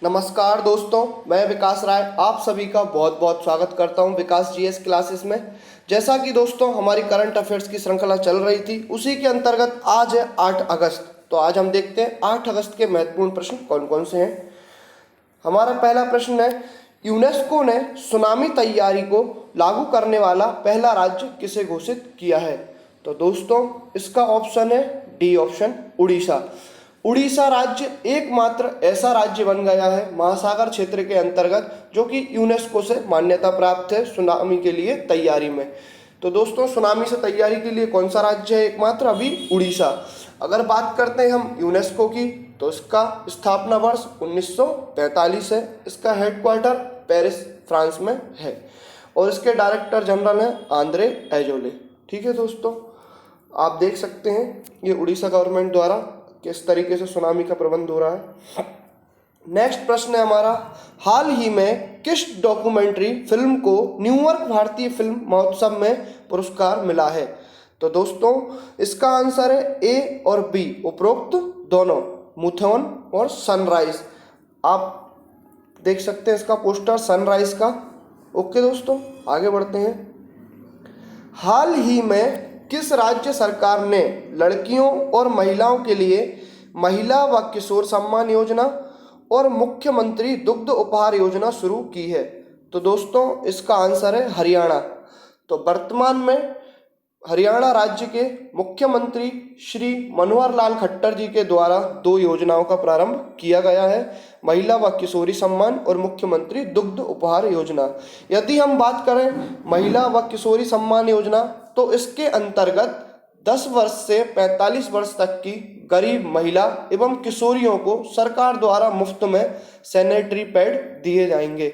नमस्कार दोस्तों, मैं विकास राय आप सभी का बहुत बहुत स्वागत करता हूं विकास जीएस क्लासेस में। जैसा कि दोस्तों हमारी करंट अफेयर्स की श्रृंखला चल रही थी, उसी के अंतर्गत आज है 8 अगस्त। तो आज हम देखते हैं 8 अगस्त के महत्वपूर्ण प्रश्न कौन कौन से हैं। हमारा पहला प्रश्न है, यूनेस्को ने सुनामी तैयारी को लागू करने वाला पहला राज्य किसे घोषित किया है। तो दोस्तों इसका ऑप्शन है डी ऑप्शन, उड़ीसा। उड़ीसा राज्य एकमात्र ऐसा राज्य बन गया है महासागर क्षेत्र के अंतर्गत जो कि यूनेस्को से मान्यता प्राप्त है सुनामी के लिए तैयारी में। तो दोस्तों सुनामी से तैयारी के लिए कौन सा राज्य है एकमात्र, अभी उड़ीसा। अगर बात करते हैं हम यूनेस्को की, तो इसका स्थापना वर्ष 1945 है। इसका हेडक्वार्टर पेरिस फ्रांस में है और इसके डायरेक्टर जनरल हैं आंद्रे एजोले। ठीक है दोस्तों, आप देख सकते हैं ये उड़ीसा गवर्नमेंट द्वारा किस तरीके से सुनामी का प्रबंध हो रहा है। नेक्स्ट प्रश्न है हमारा, हाल ही में किस डॉक्यूमेंट्री फिल्म को न्यूयॉर्क भारतीय फिल्म महोत्सव में पुरस्कार मिला है। तो दोस्तों इसका आंसर है ए और बी, उपरोक्त दोनों, मुथोन और सनराइज। आप देख सकते हैं इसका पोस्टर सनराइज का। ओके दोस्तों, आगे बढ़ते हैं। हाल ही में किस राज्य सरकार ने लड़कियों और महिलाओं के लिए महिला व किशोर सम्मान योजना और मुख्यमंत्री दुग्ध उपहार योजना शुरू की है। तो दोस्तों इसका आंसर है हरियाणा। तो वर्तमान में हरियाणा राज्य के मुख्यमंत्री श्री मनोहर लाल खट्टर जी के द्वारा 2 योजनाओं का प्रारंभ किया गया है, महिला व किशोरी सम्मान और मुख्यमंत्री दुग्ध उपहार योजना। यदि हम बात करें महिला व किशोरी सम्मान योजना, तो इसके अंतर्गत 10 वर्ष से 45 वर्ष तक की गरीब महिला एवं किशोरियों को सरकार द्वारा मुफ्त में सैनिटरी पैड दिए जाएंगे।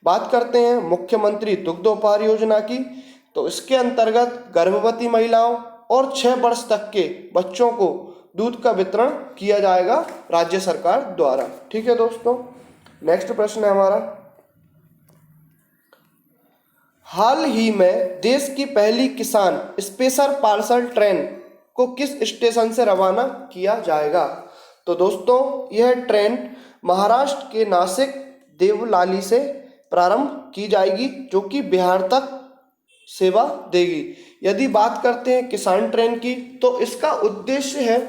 बात करते हैं मुख्यमंत्री दुग्ध उपहार योजना की, तो इसके अंतर्गत गर्भवती महिलाओं और 6 वर्ष तक के बच्चों को दूध का वितरण किया जाएगा राज्य सरकार द्वारा। ठीक है दोस्तों, नेक्स्ट प्रश्न है हमारा, हाल ही में देश की पहली किसान स्पेशल पार्सल ट्रेन को किस स्टेशन से रवाना किया जाएगा। तो दोस्तों यह ट्रेन महाराष्ट्र के नासिक देवलाली से प्रारंभ की जाएगी जो कि बिहार तक सेवा देगी। यदि बात करते हैं किसान ट्रेन की, तो इसका उद्देश्य है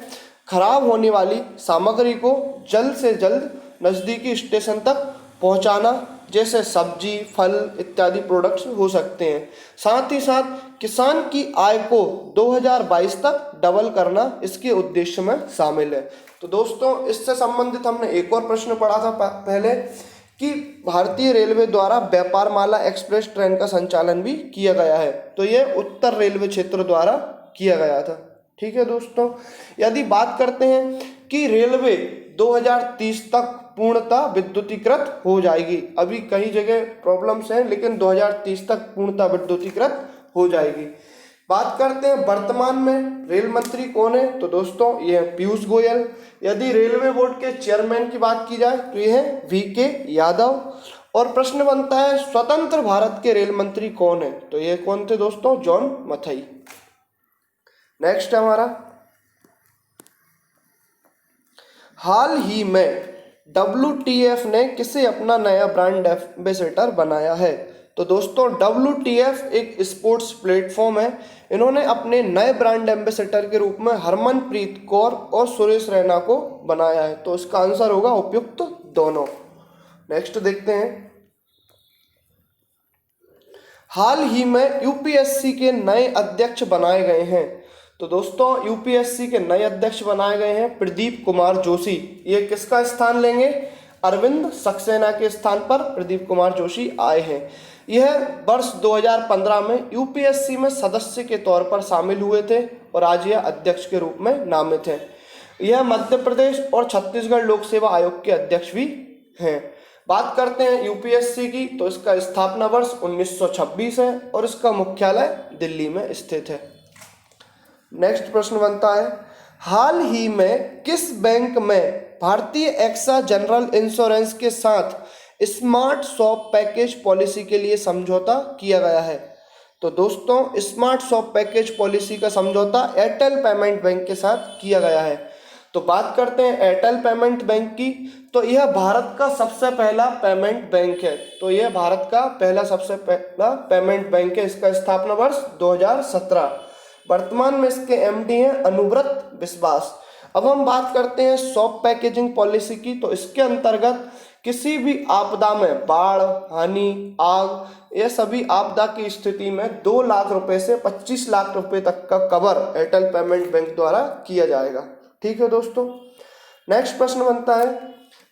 खराब होने वाली सामग्री को जल्द से जल्द नज़दीकी स्टेशन तक पहुंचाना, जैसे सब्जी, फल इत्यादि प्रोडक्ट्स हो सकते हैं। साथ ही साथ किसान की आय को 2022 तक डबल करना इसके उद्देश्य में शामिल है। तो दोस्तों इससे संबंधित हमने एक और प्रश्न पढ़ा था पहले कि भारतीय रेलवे द्वारा व्यापार माला एक्सप्रेस ट्रेन का संचालन भी किया गया है। तो यह उत्तर रेलवे क्षेत्र द्वारा किया गया था। ठीक है दोस्तों, यदि बात करते हैं कि रेलवे 2030 तक पूर्णतः विद्युतीकृत हो जाएगी, अभी कई जगह प्रॉब्लम्स हैं लेकिन 2030 तक पूर्णतः विद्युतीकृत हो जाएगी। बात करते हैं वर्तमान में रेल मंत्री कौन है, तो दोस्तों ये है पीयूष गोयल। यदि रेलवे बोर्ड के चेयरमैन की बात की जाए तो ये है वीके यादव। और प्रश्न बनता है स्वतंत्र भारत के रेल मंत्री कौन है, तो ये कौन थे दोस्तों, जॉन मथई। नेक्स्ट हमारा, हाल ही में WTF ने किसे अपना नया ब्रांड एम्बेसडर बनाया है। तो दोस्तों WTF एक स्पोर्ट्स प्लेटफॉर्म है। इन्होंने अपने नए ब्रांड एम्बेसडर के रूप में हरमनप्रीत कौर और सुरेश रैना को बनाया है। तो इसका आंसर होगा उपयुक्त दोनों। नेक्स्ट देखते हैं, हाल ही में यूपीएससी के नए अध्यक्ष बनाए गए हैं। तो दोस्तों यूपीएससी के नए अध्यक्ष बनाए गए हैं प्रदीप कुमार जोशी। ये किसका स्थान लेंगे, अरविंद सक्सेना के स्थान पर प्रदीप कुमार जोशी आए हैं। यह वर्ष 2015 में यूपीएससी में सदस्य के तौर पर शामिल हुए थे और आज यह अध्यक्ष के रूप में नामित हैं। यह मध्य प्रदेश और छत्तीसगढ़ लोक सेवा आयोग के अध्यक्ष भी हैं। बात करते हैं यूपीएससी की, तो इसका स्थापना वर्ष 1926 है और इसका मुख्यालय दिल्ली में स्थित है। नेक्स्ट प्रश्न बनता है, हाल ही में किस बैंक में भारतीय एक्सा जनरल इंश्योरेंस के साथ स्मार्ट शॉप पैकेज पॉलिसी के लिए समझौता किया गया है। तो दोस्तों स्मार्ट शॉप पैकेज पॉलिसी का समझौता एयरटेल पेमेंट बैंक के साथ किया गया है। तो बात करते हैं एयरटेल पेमेंट बैंक की। तो यह भारत का सबसे पहला पेमेंट बैंक है। तो यह भारत का पहला सबसे पहला पेमेंट बैंक है। इसका स्थापना वर्ष 2017। वर्तमान में इसके एमडी हैं अनुव्रत विश्वास। अब हम बात करते हैं सॉफ्ट पैकेजिंग पॉलिसी की। तो इसके अंतर्गत किसी भी आपदा में, बाढ़, हानि, आग, ये सभी आपदा की स्थिति में 2 लाख रुपए से 25 लाख रुपए तक का कवर एयरटेल पेमेंट बैंक द्वारा किया जाएगा। ठीक है दोस्तों। नेक्स्ट प्रश्न बनता है,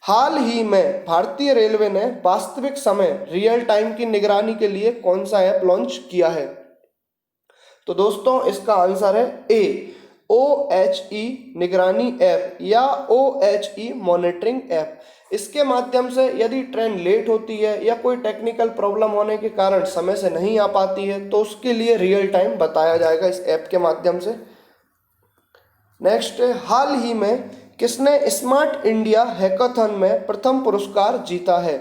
हाल ही में भारतीय रेलवे ने वास्तविक समय रियल टाइम की निगरानी के लिए कौन सा ऐप लॉन्च किया है? तो दोस्तों इसका आंसर है ए, OHE निगरानी ऐप या OHE मॉनिटरिंग ऐप। इसके माध्यम से यदि ट्रेन लेट होती है या कोई टेक्निकल प्रॉब्लम होने के कारण समय से नहीं आ पाती है तो उसके लिए रियल टाइम बताया जाएगा इस ऐप के माध्यम से। नेक्स्ट, हाल ही में किसने स्मार्ट इंडिया हैकाथन में प्रथम पुरस्कार जीता है?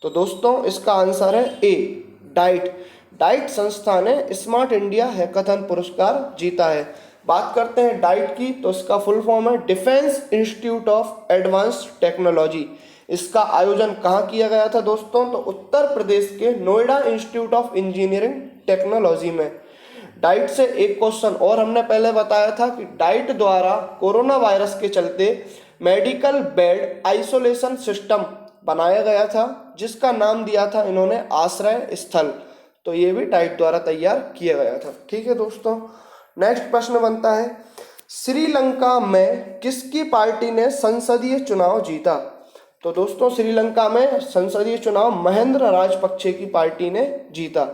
तो दोस्तों इसका आंसर है ए, डाइट संस्था ने स्मार्ट इंडिया हैकाथन पुरस्कार जीता है। बात करते हैं डाइट की। तो इसका फुल फॉर्म है defence institute of advanced technology. इसका आयोजन कहाँ किया गया था दोस्तों? तो उत्तर प्रदेश के Noida institute of engineering technology में। डाइट से एक क्वेश्चन और हमने पहले बताया था कि डाइट द्वारा कोरोना वायरस के चलते मेडिकल बेड आइसोलेशन सिस्टम बनाया गया था, जिसका नाम दिया था इन्होंने आश्रय स्थल। तो ये भी डाइट द्वारा तैयार किया गया था। ठीक है दोस्तों। नेक्स्ट प्रश्न बनता है, श्रीलंका में किसकी पार्टी ने संसदीय चुनाव जीता? तो दोस्तों श्रीलंका में संसदीय चुनाव महेंद्र राजपक्षे की पार्टी ने जीता।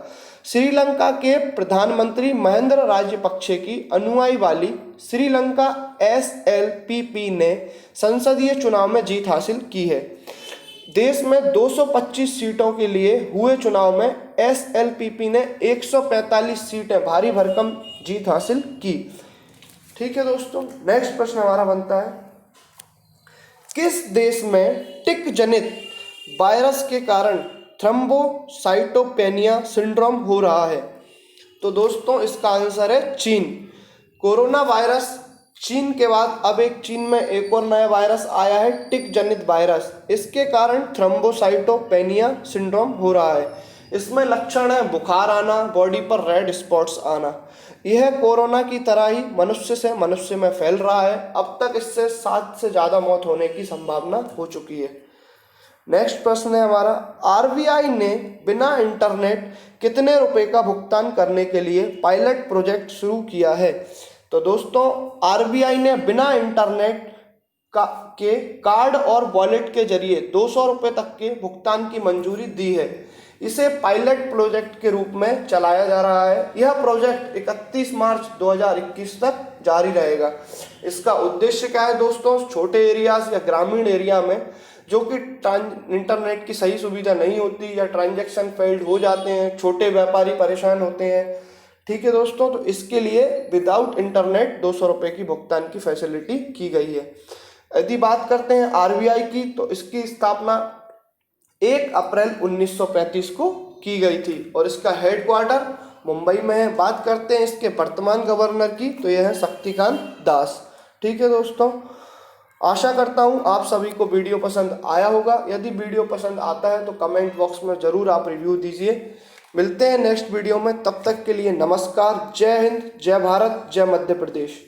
श्रीलंका के प्रधानमंत्री महेंद्र राजपक्षे की अनुयायी वाली श्रीलंका SLPP ने संसदीय चुनाव में जीत हासिल की है। देश में 225 सीटों के लिए हुए चुनाव में SLPP ने 145 सीटें भारी भरकम जीत हासिल की। ठीक है दोस्तों। नेक्स्ट प्रश्न हमारा बनता है, किस देश में टिक जनित वायरस के कारण थ्रोम्बोसाइटोपेनिया सिंड्रोम हो रहा है? तो दोस्तों इसका आंसर है चीन। कोरोना वायरस चीन के बाद अब चीन में एक और नया वायरस आया है, टिक जनित वायरस। इसके कारण थ्रोम्बोसाइटोपेनिया सिंड्रोम हो रहा है। इसमें लक्षण है बुखार आना, बॉडी पर रेड स्पॉट्स आना। यह कोरोना की तरह ही मनुष्य से मनुष्य में फैल रहा है। अब तक इससे 7 से ज़्यादा मौत होने की संभावना हो चुकी है। नेक्स्ट प्रश्न है हमारा, RBI ने बिना इंटरनेट कितने रुपए का भुगतान करने के लिए पायलट प्रोजेक्ट शुरू किया है? तो दोस्तों RBI ने बिना इंटरनेट के कार्ड और वॉलेट के जरिए 200 रुपये तक के भुगतान की मंजूरी दी है। इसे पायलट प्रोजेक्ट के रूप में चलाया जा रहा है। यह प्रोजेक्ट 31 मार्च 2021 तक जारी रहेगा। इसका उद्देश्य क्या है दोस्तों? छोटे एरियाज या ग्रामीण एरिया में जो कि इंटरनेट की सही सुविधा नहीं होती या ट्रांजैक्शन फेल्ड हो जाते हैं, छोटे व्यापारी परेशान होते हैं। ठीक है दोस्तों। तो इसके लिए विदाउट इंटरनेट 200 रुपये की भुगतान की फैसिलिटी की गई है। यदि बात करते हैं RBI की, तो इसकी स्थापना 1 अप्रैल 1935 को की गई थी और इसका हेडक्वार्टर मुंबई में है। बात करते हैं इसके वर्तमान गवर्नर की, तो यह है शक्तिकांत दास। ठीक है दोस्तों। आशा करता हूँ आप सभी को वीडियो पसंद आया होगा। यदि वीडियो पसंद आता है तो कमेंट बॉक्स में ज़रूर आप रिव्यू दीजिए। मिलते हैं नेक्स्ट वीडियो में, तब तक के लिए नमस्कार। जय हिंद, जय भारत, जय मध्य प्रदेश।